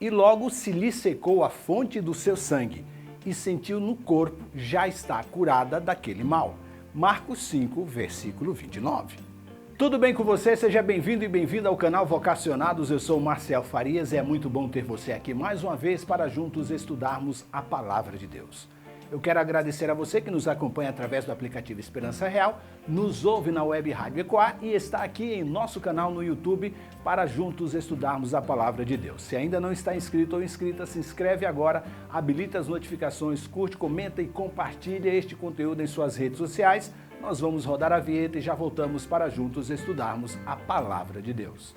E logo se lhe secou a fonte do seu sangue, e sentiu no corpo já está curada daquele mal. Marcos 5, versículo 29. Tudo bem com você? Seja bem-vindo e bem-vinda ao canal Vocacionados. Eu sou Marcel Farias e é muito bom ter você aqui mais uma vez para juntos estudarmos a Palavra de Deus. Eu quero agradecer a você que nos acompanha através do aplicativo Esperança Real, nos ouve na web Rádio Ecoar e está aqui em nosso canal no YouTube para juntos estudarmos a Palavra de Deus. Se ainda não está inscrito ou inscrita, se inscreve agora, habilita as notificações, curte, comenta e compartilha este conteúdo em suas redes sociais. Nós vamos rodar a vinheta e já voltamos para juntos estudarmos a Palavra de Deus.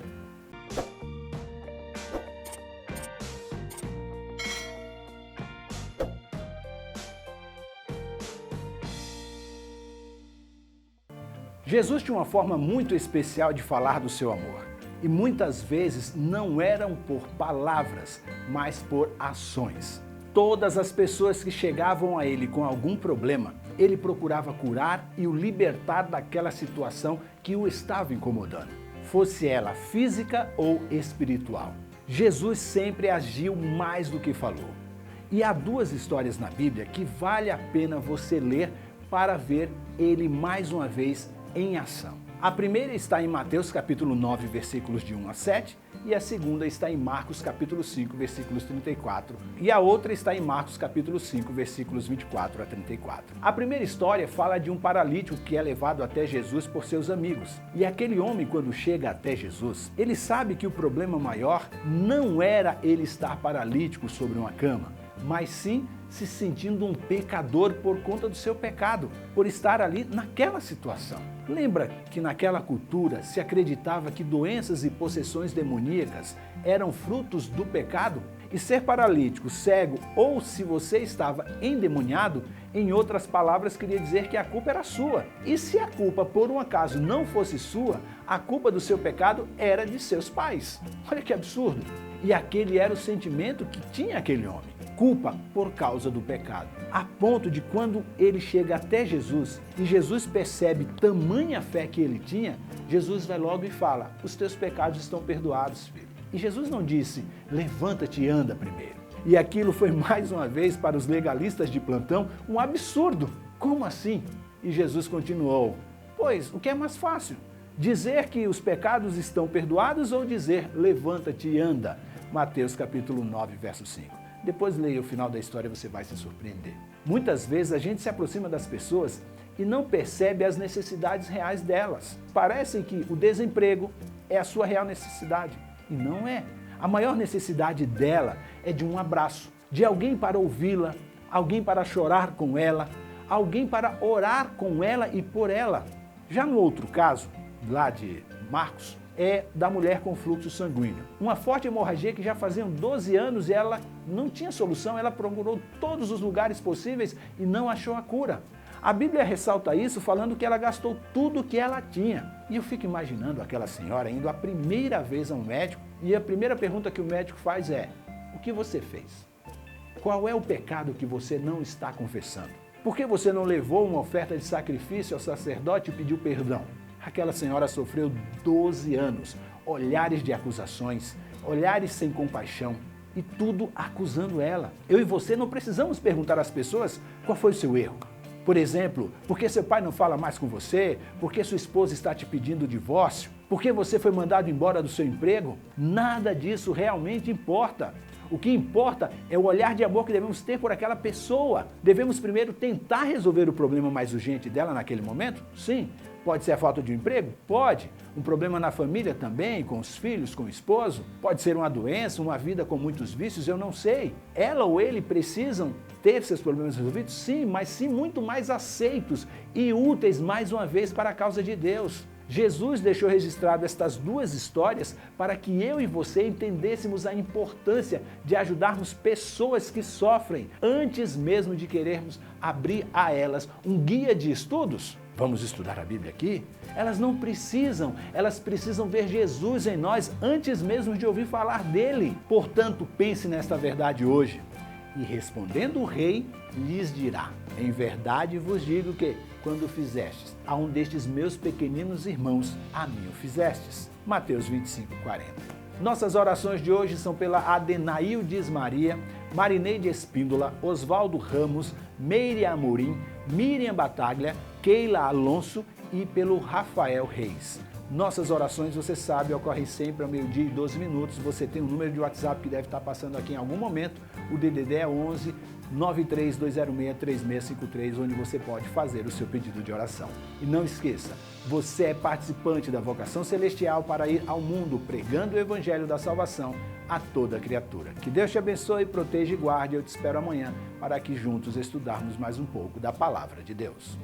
Jesus tinha uma forma muito especial de falar do seu amor. E muitas vezes não eram por palavras, mas por ações. Todas as pessoas que chegavam a ele com algum problema, ele procurava curar e o libertar daquela situação que o estava incomodando, fosse ela física ou espiritual. Jesus sempre agiu mais do que falou. E há duas histórias na Bíblia que vale a pena você ler para ver ele mais uma vez em ação. A primeira está em Mateus capítulo 9, versículos de 1 a 7, e a segunda está em Marcos capítulo 5, versículos 34, e a outra está em Marcos capítulo 5, versículos 24 a 34. A primeira história fala de um paralítico que é levado até Jesus por seus amigos. E aquele homem, quando chega até Jesus, ele sabe que o problema maior não era ele estar paralítico sobre uma cama, mas sim se sentindo um pecador por conta do seu pecado, por estar ali naquela situação. Lembra que naquela cultura se acreditava que doenças e possessões demoníacas eram frutos do pecado? E ser paralítico, cego ou se você estava endemoniado, em outras palavras, queria dizer que a culpa era sua. E se a culpa por um acaso não fosse sua, a culpa do seu pecado era de seus pais. Olha que absurdo! E aquele era o sentimento que tinha aquele homem. Culpa por causa do pecado. A ponto de quando ele chega até Jesus e Jesus percebe tamanha fé que ele tinha, Jesus vai logo e fala: os teus pecados estão perdoados, filho. E Jesus não disse: levanta-te e anda primeiro. E aquilo foi mais uma vez para os legalistas de plantão um absurdo. Como assim? E Jesus continuou: pois o que é mais fácil? Dizer que os pecados estão perdoados ou dizer levanta-te e anda? Mateus capítulo 9, verso 5. Depois leia o final da história, você vai se surpreender. Muitas vezes a gente se aproxima das pessoas e não percebe as necessidades reais delas. Parece que o desemprego é a sua real necessidade. E não é. A maior necessidade dela é de um abraço, de alguém para ouvi-la, alguém para chorar com ela, alguém para orar com ela e por ela. Já no outro caso, lá de Marcos, é da mulher com fluxo sanguíneo. Uma forte hemorragia que já faziam 12 anos e ela não tinha solução, ela procurou todos os lugares possíveis e não achou a cura. A Bíblia ressalta isso falando que ela gastou tudo o que ela tinha. E eu fico imaginando aquela senhora indo a primeira vez a um médico e a primeira pergunta que o médico faz é: o que você fez? Qual é o pecado que você não está confessando? Por que você não levou uma oferta de sacrifício ao sacerdote e pediu perdão? Aquela senhora sofreu 12 anos, olhares de acusações, olhares sem compaixão e tudo acusando ela. Eu e você não precisamos perguntar às pessoas qual foi o seu erro. Por exemplo, por que seu pai não fala mais com você? Por que sua esposa está te pedindo divórcio? Por que você foi mandado embora do seu emprego? Nada disso realmente importa. O que importa é o olhar de amor que devemos ter por aquela pessoa. Devemos primeiro tentar resolver o problema mais urgente dela naquele momento? Sim. Pode ser a falta de um emprego? Pode. Um problema na família também, com os filhos, com o esposo? Pode ser uma doença, uma vida com muitos vícios, eu não sei. Ela ou ele precisam ter seus problemas resolvidos? Sim, mas sim muito mais aceitos e úteis mais uma vez para a causa de Deus. Jesus deixou registrado estas duas histórias para que eu e você entendêssemos a importância de ajudarmos pessoas que sofrem antes mesmo de querermos abrir a elas um guia de estudos. Vamos estudar a Bíblia aqui? Elas precisam ver Jesus em nós antes mesmo de ouvir falar dele. Portanto, pense nesta verdade hoje. E respondendo o rei, lhes dirá: em verdade vos digo que, quando fizestes a um destes meus pequeninos irmãos, a mim o fizestes. Mateus 25, 40. Nossas orações de hoje são pela Adenaildes Maria, Marineide Espíndola, Oswaldo Ramos, Meire Amorim, Miriam Bataglia, Keila Alonso e pelo Rafael Reis. Nossas orações, você sabe, ocorrem sempre ao 12:12. Você tem um número de WhatsApp que deve estar passando aqui em algum momento. O DDD é 11 932063653, onde você pode fazer o seu pedido de oração. E não esqueça, você é participante da vocação celestial para ir ao mundo pregando o evangelho da salvação a toda criatura. Que Deus te abençoe, proteja e guarde. Eu te espero amanhã para que juntos estudarmos mais um pouco da palavra de Deus.